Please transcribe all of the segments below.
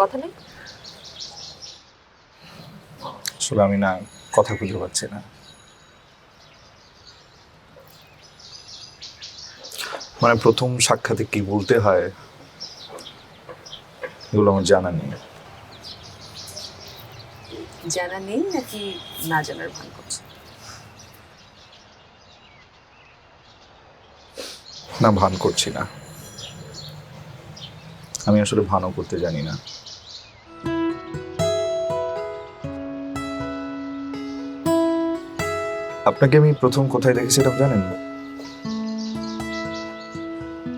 কথা নেই? আসলে আমি না কথা খুঁজে পাচ্ছি না। মানে প্রথম সাক্ষাতে কি বলতে হয় এগুলো আমার জানা নেই। জানা নেই নাকি না জানার ভান করছে? না, ভান করছি না। আমি আসলে ভানও করতে জানি না। আপনাকে আমি প্রথম কোথায় দেখেছিলাম জানেন?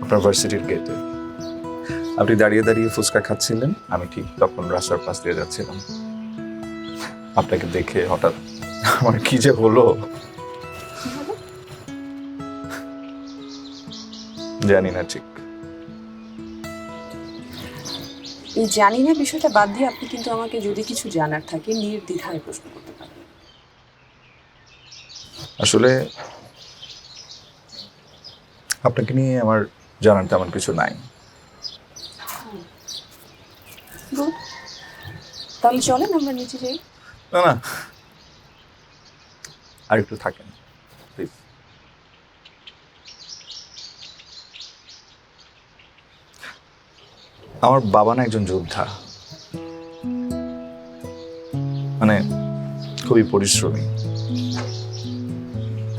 আপনার ভার্সিটির গেটে। আপনি দাঁড়িয়ে দাঁড়িয়ে ফুচকা খাচ্ছিলেন, আমি ঠিক তখন রাস্তার পাশ দিয়ে যাচ্ছিলাম। আপনাকে দেখে হঠাৎ আমার কি যে হলো কি হলো? জানি না ঠিক। এই জানি না বিষয়টা বাদ দিয়ে আপনি কিন্তু আমাকে যদি কিছু জানার থাকে নির্দ্বিধায় প্রশ্ন করতে পারেন। আসলে আপনাকে নিয়ে আমার জানার তেমন কিছু নাই। গুড। তাহলে চলেন আমরা নিচে যাই। না না, আর একটু থাকেন প্লিজ। আমার বাবা না একজন যোদ্ধা, মানে খুবই পরিশ্রমী।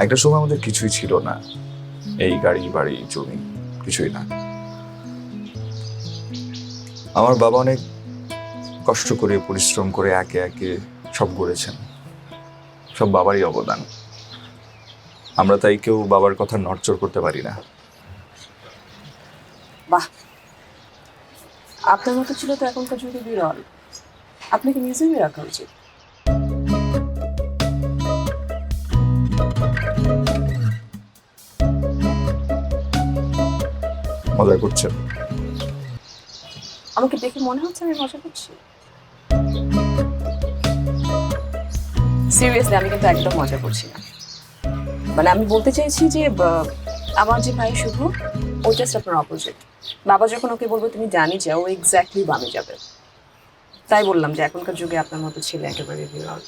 একটা সময় আমাদের কিছুই ছিল না, এই গাড়ি বাড়ি জমি কিছুই না। আমার বাবা অনেক কষ্ট করে পরিশ্রম করে একে একে সব গড়েছেন, সব বাবারই অবদান। আমরা তাই কেউ বাবার কথা নড়চড় করতে পারি না। বাহ, আপনার মতো ছিল তো এখনকার যুগে বিরল। আপনাকে মিউজিয়ামে রাখা উচিত। মজা করছেন? আমাকে দেখে মনে হচ্ছে আমি মজা করছি। সিরিয়াসলি আমি কিন্তু একদম মজা করছি না। মানে আমি বলতে চাইছি যে আমার যে ভাই শুধু ও জাস্ট আপনার অপোজিট। বাবা যখন ওকে বলবো তুমি জানি যাও, ও এক্স্যাক্টলি বামে যাবে। তাই বললাম যে এখনকার যুগে আপনার মতো ছেলে একেবারে বিরল।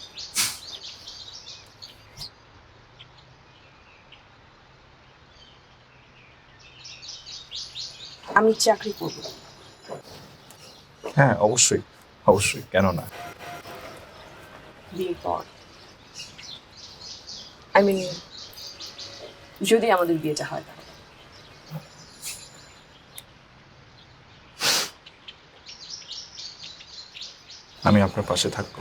আমি চাকরি করবো। হ্যাঁ অবশ্যই, অবশ্যই, কেন না। বিয়ের পর, আই মিন যদি আমাদের বিয়েটা হয় তাহলে। আমি আপনার পাশে থাকবো।